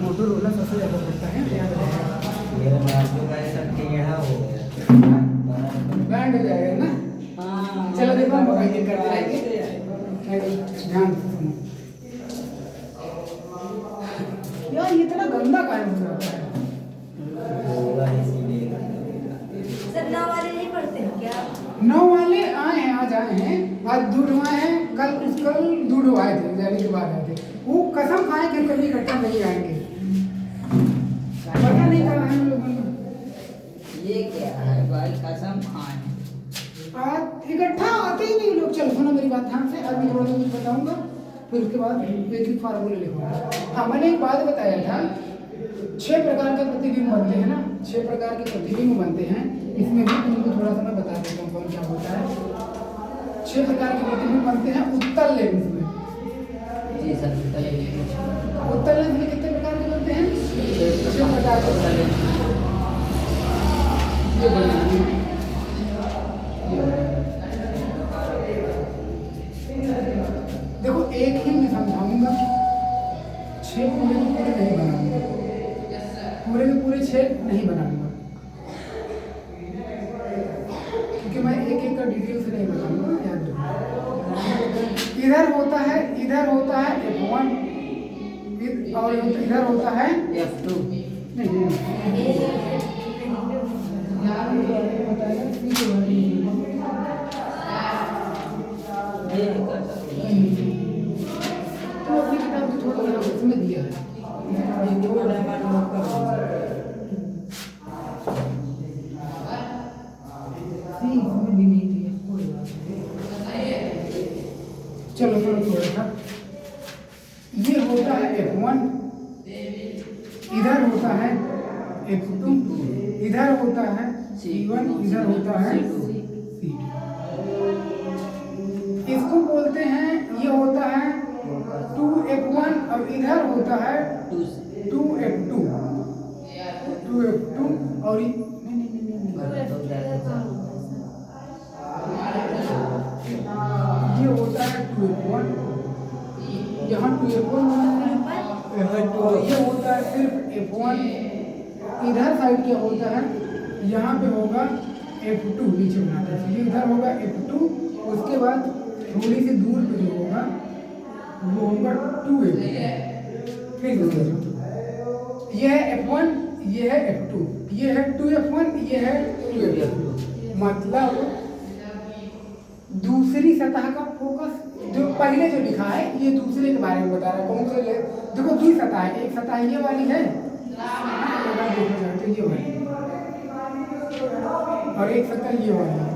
Motorola सबसे ज़्यादा पड़ता है, याद रखेगा। मेरा नाम का सबके यहाँ हो गया बैंड हो जाएगा ना। चलो देखो हम ये करते रहेंगे, ध्यान से सुनो। यार ये इतना गंदा काहे हो रहा है? होगा इसीलिए। सर 9 वाले नहीं पढ़ते हैं क्या? 9 वाले आए हैं, आज आए हैं, आज दूढ़वाए हैं, कल दूढ़वाए थे, जाने के बाद आए थे। वो कसम खाए कि कभी इकट्ठा नहीं आएंगे, पता नहीं कहाँ है हम लोगों को। ये क्या है भाई, कसम खाए आज इकट्ठा आते ही नहीं लोग। चलो सुनो मेरी बात ध्यान से, आज मैं थोड़ा सा कुछ बताऊंगा, फिर उसके बाद एक फार्मूले लिखूंगा। हाँ, मैंने एक बात बताया था, 6 प्रकार के प्रतिबिंब बनते हैं ना, 6 प्रकार के प्रतिबिंब बनते हैं। इसमें भी तुमको थोड़ा सा मैं बता देता हूँ कौन क्या होता है। 6 प्रकार के प्रतिबिंब बनते हैं उत्तल लेंस में। जी सर। उत्तल लेंस में कितने प्रकार के बनते हैं? 6 प्रकार के। ये बनाइए, देखो एक ही मैं समझाऊंगा, 6 पूरे के पूरे नहीं बनाऊंगा, पूरे के पूरे 6 नहीं बनाऊंगा, क्योंकि मैं एक एक का डिटेल से नहीं बताऊंगा, याद रखो। इधर होता है F1 और इधर होता है F2। नहीं यार मुझे बताएगा तो अपनी किताब में थोड़ा उसमें दिया है। भी नहीं दिया, कोई बात नहीं। चलो थोड़ा सा ये होता है F1, इधर होता है F2, इधर होता है C1, इधर होता है C2। इसको बोलते हैं, ये होता है 2F1 और इधर होता है 2F2 और ये होता है 2F1, यहाँ 2F1 और ये होता है सिर्फ F1। इधर साइड क्या होता है, यहाँ पे होगा F2, नीचे बनाते हैं, ये इधर होगा F2, उसके बाद थोड़ी सी दूर पे जो होगा वो होगा 2F2। फिर ये है F1, ये है F2, ये है 2F1, ये है 2F2। मतलब दूसरी सतह का फोकस, जो पहले जो लिखा है ये दूसरे के बारे में बता रहा है। कौन से देखो 2 सतह है, एक सतह ये वाली है ये वाली, और एक सतह ये वाली है,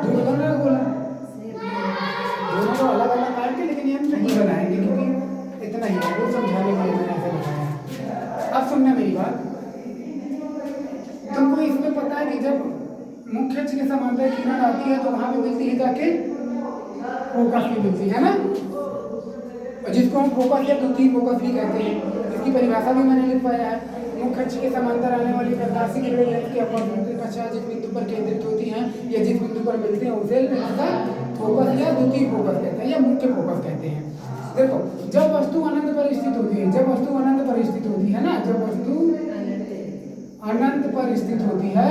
दोनों बोला दोनों को अलग अलग काट के, लेकिन ये हम नहीं बनाएंगे क्योंकि इतना ही है, वो समझाने के लिए मैंने ऐसे बताया। अब सुनना मेरी बात, तुमको इसमें पता है कि जब मुख्य अक्ष के समांतर किरण आती है तो वहां पे मिलती है जाके फोकस भी मिलती है ना, और जिसको हम फोकस या द्वितीय फोकस भी कहते हैं। इसकी परिभाषा भी मैंने लिख पाया है, मुख्य अक्ष के समांतर आने वाली प्रकाशीय किरणें लेंस के अपवर्तन पश्चात जिस बिंदु पर केंद्रित होती हैं या जिस बिंदु पर मिलते हैं उसे इसका फोकस या द्वितीय फोकस कहते हैं या मुख्य फोकस कहते हैं। देखो जब वस्तु अनंत पर स्थित होती है, जब वस्तु अनंत पर स्थित होती है ना, जब वस्तु अनंत पर स्थित होती है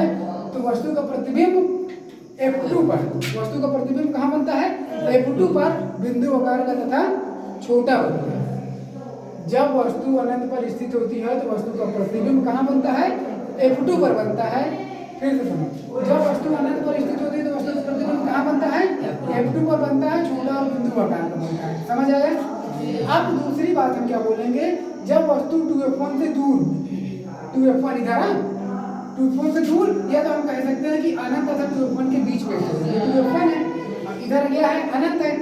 तो वस्तु का प्रतिबिंब F2 पर, वस्तु का प्रतिबिंब कहाँ बनता है? F2 पर बिंदु आकार का तथा छोटा बनता है। जब वस्तु अनंत पर स्थित होती है तो वस्तु का प्रतिबिंब कहाँ बनता है? F2 पर बनता है। फिर से सुनो, जब वस्तु अनंत पर स्थित होती है तो वस्तु का प्रतिबिंब कहाँ बनता है? F2 पर बनता है, छोटा और बिंदु आकार का बनता है। समझ आया? अब दूसरी बात हम क्या बोलेंगे, जब वस्तु 2F1 से दूर, 2F1 इधर 2F1 से दूर, या तो हम कह सकते हैं कि अनंत तथा 2F1 के बीच में 2F1 है, इधर क्या है? अनंत है।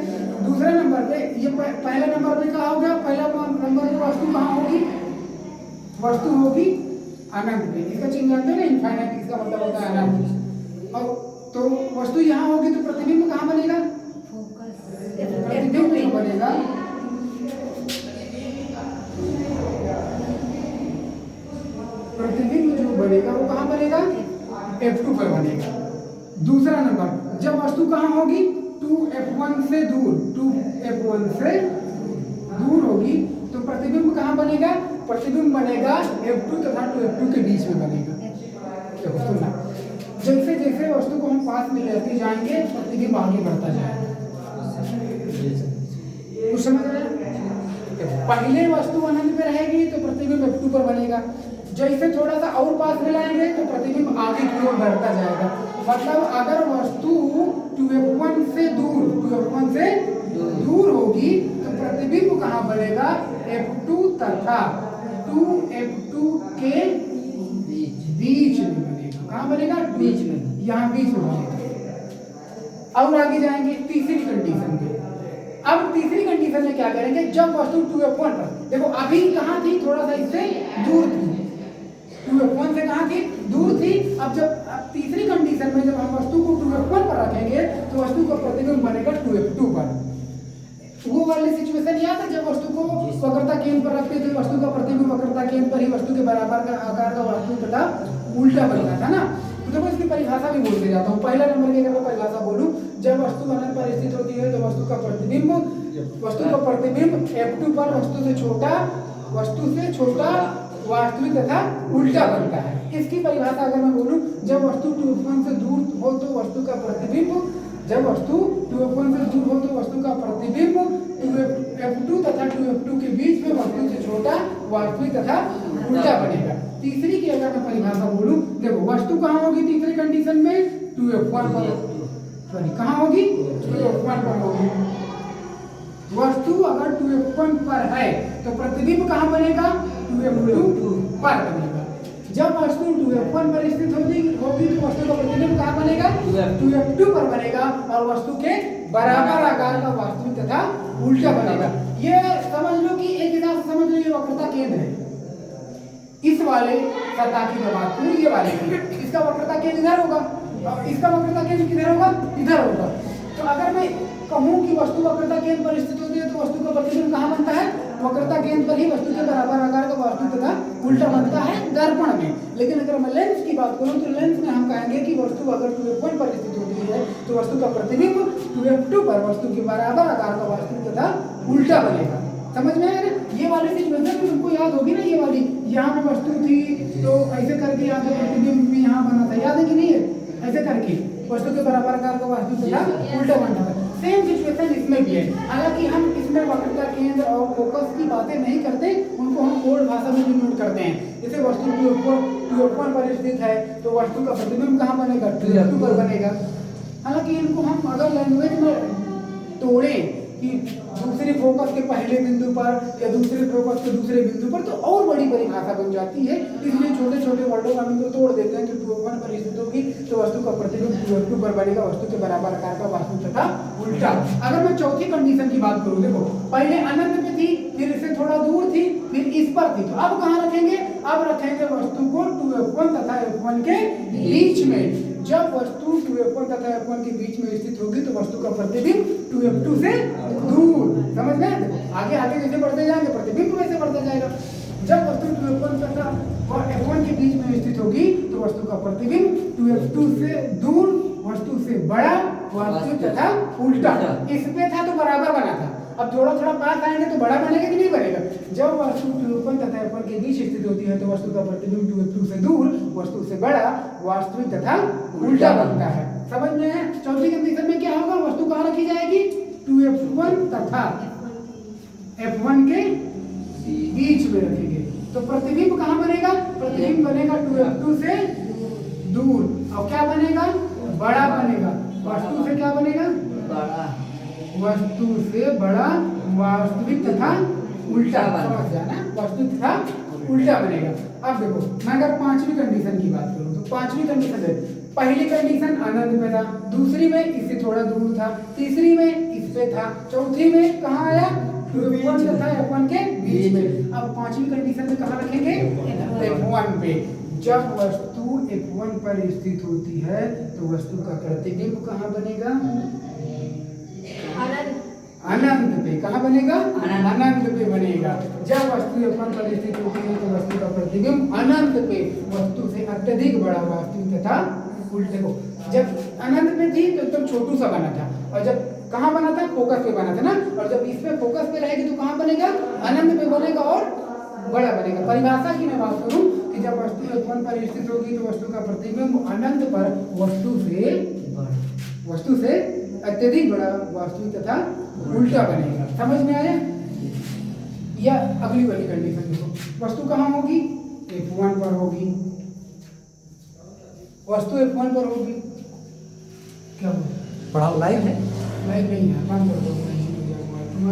दूसरे नंबर पे ये पहले नंबर पे कहाँ होगा? पहला नंबर पे वस्तु कहाँ होगी? वस्तु होगी अनंत पे। इसका चिन्ह जानते हैं ना, इनफाइनाइट, इसका मतलब होता है अनंत। और तो वस्तु यहाँ होगी तो प्रतिबिंब कहाँ बनेगा? प्रतिबिंब नहीं बनेगा, प्रतिबिंब जो बनेगा वो कहाँ बनेगा? F2 पर बनेगा। दूसरा नंबर, जब वस्तु कहाँ होगी? 2F1 से दूर, 2F1 से दूर होगी तो बनेगा? प्रतिबिंब बनेगा F2 तथा 2F2 के बीच में बनेगा। देखो सुनना, जैसे जैसे वस्तु को हम पास में लेते जाएंगे प्रतिबिंब आगे बढ़ता जाएगा। कुछ समझ रहे हैं? पहले वस्तु अनंत में रहेगी तो प्रतिबिंब F2 पर बनेगा, जैसे थोड़ा सा और पास में लाएंगे तो प्रतिबिंब आगे की ओर बढ़ता जाएगा। मतलब अगर वस्तु 2F1 से दूर होगी तो प्रतिबिंब कहाँ बनेगा? F2 तथा 2F2 के बीच में बनेगा। कहाँ बनेगा? बीच में, यहाँ बीच में बनेगा। और आगे जाएंगे तीसरी कंडीशन में। अब तीसरी कंडीशन में क्या करेंगे? जब वस्तु 2F1 पर, देखो अभी कहाँ थी? थोड़ा सा इससे दूर थी, 2F1 से कहाँ थी? दूर थी। अब तीसरी कंडीशन में जब हम वस्तु को 2F1 पर रखेंगे तो वस्तु का प्रतिबिंब बनेगा 2F2 पर। वो वाली सिचुएशन याद है जब वस्तु को वक्रता केंद्र पर रखते थे, वस्तु का प्रतिबिंब वक्रता केंद्र पर ही वस्तु के बराबर का आकार का वस्तु तथा उल्टा बनता था ना। तो देखो इसकी परिभाषा भी बोलते जाता हूँ। पहला नंबर की अगर मैं परिभाषा बोलूँ, जब वस्तु अनंत पर स्थित होती है तो वस्तु का प्रतिबिंब F2 पर वस्तु से छोटा वास्तविक तथा उल्टा बनता है। इसकी परिभाषा अगर मैं बोलूं, जब वस्तु 2F1 से दूर हो तो वस्तु का प्रतिबिंब F2 तथा 2F2 के बीच में वस्तु से छोटा वास्तविक तथा उल्टा बनेगा। तीसरी की अगर मैं परिभाषा बोलूं, देखो वस्तु कहाँ होगी तीसरी कंडीशन में? 2F1 पर। सॉरी, कहाँ होगी? 2F1 पर होगी। वस्तु अगर 2F1 पर है तो प्रतिबिंब कहाँ बनेगा? 2F2 पर बनेगा। जब वस्तु 2F1 पर स्थित होगी तो वस्तु का प्रतिबिंब कहाँ बनेगा? 2F2 पर बनेगा और वस्तु के बराबर आकार का वास्तविक तथा उल्टा बनेगा। ये समझ लो कि एक हिसाब से समझ लो ये वक्रता केंद्र है। इस वाले सतह की बात करूं, ये वाले की, इसका वक्रता केंद्र इधर होगा और इसका वक्रता केंद्र किधर होगा? इधर होगा। तो अगर मैं कहूं कि वस्तु वक्रता केंद्र पर स्थित होती है तो वस्तु का प्रतिबिंब कहाँ बनता है? वक्रता केंद्र पर ही वस्तु के बराबर आकार का वास्तु तथा उल्टा बनता है दर्पण में। लेकिन अगर मैं लेंस की बात करूं तो लेंस में हम कहेंगे कि वस्तु अगर 2F1 पर स्थित होती है तो वस्तु का प्रतिबिंब 2F2 पर वस्तु के बराबर आकार का वास्तु तथा उल्टा बनेगा। समझ में आया ना? ये वाली सिचुएशन भी तुमको याद होगी ना। ये वाली यहाँ पे वस्तु थी तो ऐसे करके यहाँ पे प्रतिबिंब भी यहाँ बना था, याद है कि नहीं है? ऐसे करके वस्तु के बराबर आकार का वास्तु तथा उल्टा बनता है। सेम सिचुएशन इसमें भी है। हालांकि हम इसमें वक्रता केंद्र और फोकस की बातें नहीं करते, उनको हम कोड भाषा में डिनोट करते हैं। जैसे वस्तु 2F1 पर स्थित है तो वस्तु का प्रतिबिंब कहाँ बनेगा? 2F2 पर बनेगा। हालांकि इनको हम अगर लैंग्वेज में तोड़ें कि दूसरे फोकस के पहले बिंदु पर या दूसरे फोकस के दूसरे बिंदु पर, तो और बड़ी परिभाषा बन जाती है। इसलिए छोटे छोटे वर्डों का हम इनको तोड़ देते हैं कि 2F1 पर स्थित होगी तो वस्तु का प्रतिबिंब 2F2 पर बनेगा, वस्तु के बराबर आकार का वास्तु तथा उल्टा। अगर मैं चौथी कंडीशन की बात करूं, देखो पहले अनंत में थी, फिर इससे थोड़ा दूर थी, फिर इस पर थी, तो अब कहाँ रखेंगे? अब रखेंगे वस्तु को 2F1 तथा F1 के बीच में। जब वस्तु 2F1 तथा F1 के बीच में स्थित होगी तो वस्तु का प्रतिबिंब 2F2 से दूर। समझ में? देखो आगे आगे जैसे बढ़ते जाएंगे प्रतिबिंब वैसे बढ़ता जाएगा। जब वस्तु 2F1 तथा F1 के बीच में स्थित होगी तो वस्तु का प्रतिबिंब 2F2 से दूर, वस्तु से बड़ा, वास्तविक तथा उल्टा। इसमें था तो बराबर बना था, अब थोड़ा थोड़ा पास आएंगे तो बड़ा बनेगा कि नहीं बनेगा? जब वस्तु 2F1 तथा F1 के बीच स्थित होती है तो वस्तु का प्रतिबिंब 2F2 से दूर, वस्तु से बड़ा, वास्तविक तथा उल्टा बनता है। समझ में है? चौथी कंडीशन में क्या होगा? वस्तु कहाँ रखी जाएगी? 2F1 तथा F1 के बीच में रखेंगे तो प्रतिबिंब कहाँ बनेगा? प्रतिबिंब बनेगा 2F2 से दूर और क्या बनेगा? बड़ा बनेगा। वस्तु से क्या बनेगा? बड़ा। वस्तु से बड़ा, वास्तविक तथा उल्टा। समझ जाना, वस्तु तथा उल्टा बनेगा। अब देखो मैं अगर पांचवी कंडीशन की बात करूं तो पांचवी कंडीशन है, पहली कंडीशन अनंत में था, दूसरी में इससे थोड़ा दूर था, तीसरी में इस पे था, चौथी में कहाँ आया? 2F1 तथा F1 के बीच में। अब पांचवी कंडीशन में कहाँ रखेंगे? F1 पे। जब वस्तु F1 पर स्थित होती है तो वस्तु का प्रतिबिंब कहाँ बनेगा? अनंत पे। कहाँ बनेगा? अनंत पे बनेगा। जब वस्तु F1 पर स्थित होती है तो वस्तु का प्रतिबिंब अनंत पे, वस्तु से अत्यधिक बड़ा, वास्तविक तथा उल्टे को। जब अनंत पे थी तो एकदम छोटू सा बना था और जब कहाँ बना था? फोकस पे बना था ना। और जब इसमें फोकस पे रहेगी तो कहाँ बनेगा? अनंत पे बनेगा और बड़ा बनेगा। परिभाषा की मैं बात करूं कि जब वस्तु F1 पर स्थित होगी तो वस्तु का प्रतिबिंब अनंत पर वस्तु से अत्यधिक बड़ा वास्तविक तथा उल्टा बनेगा। समझ में आया? या अगली वाली कंडीशन देखो, वस्तु कहाँ होगी? F1 पर होगी। वस्तु F1 पर होगी, क्या होगा? पढ़ाओ लाइव है? लाइव नहीं है, बंद कर दो। तुम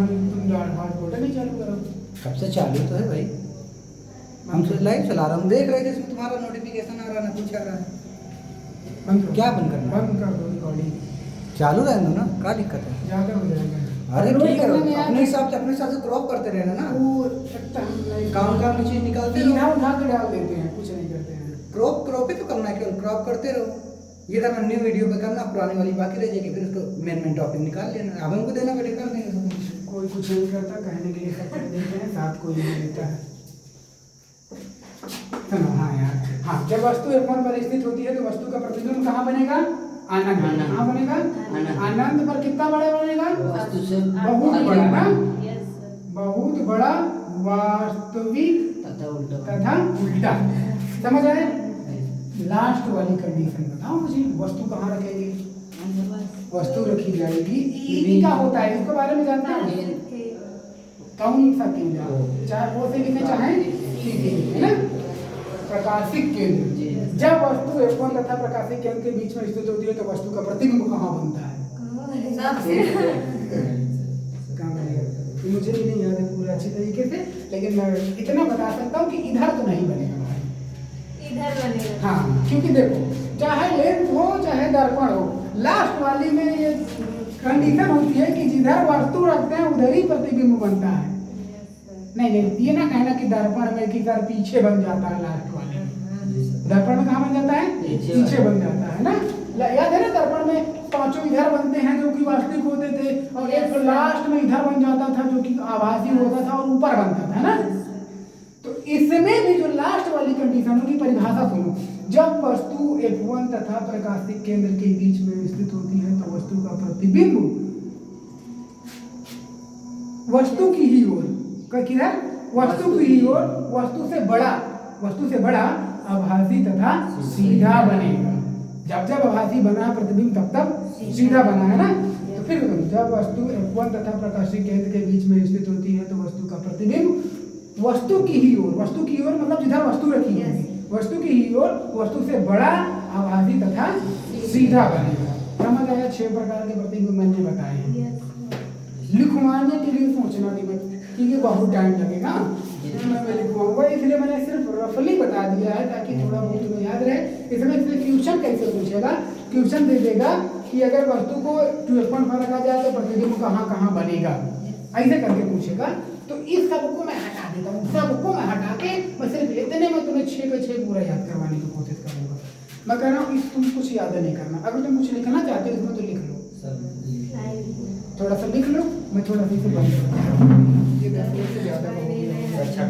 हॉटस्पॉट नहीं चालू करो। कब से चालू तो है भाई, हम तो लाइव चला रहा हूँ, देख रहे थे इसमें तुम्हारा नोटिफिकेशन आ रहा ना कुछ आ रहा है। बंद करो। क्या बंद करना? बंद कर दो रिकॉर्डिंग, चालू रहने दो ना, क्या दिक्कत है? ज़्यादा हो जाएगा। अरे रोज ठीक है, करने में यार अपने हिसाब से क्रॉप करते रहना ना, वो लगता है काम काम नीचे निकालते सीधा रहो, उठा के डाल देते हैं, कुछ नहीं करते हैं। क्रॉप ही तो करना है, केवल क्रॉप करते रहो। ये करना न्यू वीडियो पे करना, पुरानी वाली बाकी रह जाएगी, फिर उसको मेन टॉपिक निकाल लेना। अब हमको देना पड़ेगा, कर देंगे सब। कोई कुछ नहीं करता, कहने के लिए सब कर देते हैं, साथ कोई नहीं देता है। सुनो, हाँ यार, हाँ, जब वस्तु F1 पर स्थित होती है तो वस्तु का प्रतिबिंब कहाँ बनेगा? अनंत। कहाँ बनेगा? अनंत पर कितना बड़ा बनेगा? वस्तु से बहुत बड़ा ना, यस सर। बहुत बड़ा वास्तविक तथा उल्टा। समझ आए? लास्ट वाली कंडीशन बताओ मुझे, वस्तु कहाँ रखेंगे? वस्तु रखी जाएगी, ई का होता है, इसके बारे में जानते हैं? कौन सा केंद्र, चाहे वो से लिखे चाहे सी से लिखे, है ना? प्रकाशिक केंद्र। जब वस्तु F1 तथा प्रकाशिक केंद्र के बीच में स्थित होती है तो वस्तु का प्रतिबिंब कहाँ बनता है? कहाँ बनेगा? मुझे भी नहीं याद है पूरा अच्छी तरीके से, लेकिन मैं इतना बता सकता हूँ कि इधर तो नहीं बनेगा भाई, इधर बनेगा। हाँ, क्योंकि देखो, चाहे लेंस हो चाहे दर्पण हो, लास्ट वाली में ये कंडीशन होती है कि जिधर वस्तु रखते हैं उधर ही प्रतिबिंब बनता है। नहीं, ये ना कहना कि दर्पण में कि सर पीछे बन जाता है, लास्ट वाले दर्पण में कहाँ बन जाता है? पीछे बन जाता है ना। याद है ना, दर्पण में पांचों इधर बनते हैं जो कि वास्तविक होते थे, और एक लास्ट में इधर बन जाता था जो कि आभासी होता था और ऊपर बनता था, है ना। तो इसमें भी जो लास्ट वाली कंडीशन की परिभाषा सुनो, जब वस्तु F1 तथा प्रकाशिक केंद्र के बीच में स्थित होती है तो वस्तु का प्रतिबिंब वस्तु की ही ओर, किधर? वस्तु की ही ओर, वस्तु से बड़ा आभासी तथा सीधा बनेगा। जब आभासी बना प्रतिबिंब तब सीधा बना, है ना। तो फिर जब वस्तु F1 तथा प्रकाशिक केंद्र के बीच में स्थित होती है तो वस्तु का प्रतिबिंब वस्तु की ही ओर मतलब जिधर वस्तु रखी है, वस्तु की ही ओर, वस्तु से बड़ा आभासी तथा सीधा बनेगा। समझ आया? 6 प्रकार के प्रतिबिंब मैंने बताए हैं। लिखवाने के लिए सोचना भी मत, क्योंकि बहुत टाइम लगेगा। मैं लिखवाऊंगा, इसलिए मैंने सिर्फ रफली बता दिया है ताकि थोड़ा बहुत तुम्हें याद रहे। इसमें से क्वेश्चन कैसे पूछेगा? क्वेश्चन दे देगा कि अगर वस्तु को F1 पर रखा जाए तो प्रतिबिंब कहाँ कहाँ बनेगा, ऐसे करके पूछेगा। तो इस सबको मैं हटा देता हूँ, सबको मैं हटा के मैं सिर्फ इतने में तुम्हें 6 के 6 पूरा याद करवाने की कोशिश करूँगा। मैं कह रहा हूँ तुम कुछ याद नहीं करना, अगर तुम कुछ लिखना चाहते हो इसमें तो लिख लो, थोड़ा सा लिख लो, मैं थोड़ा सा इसे बंद कर दूँ। ये 10 मिनट से ज़्यादा हो गया। अच्छा,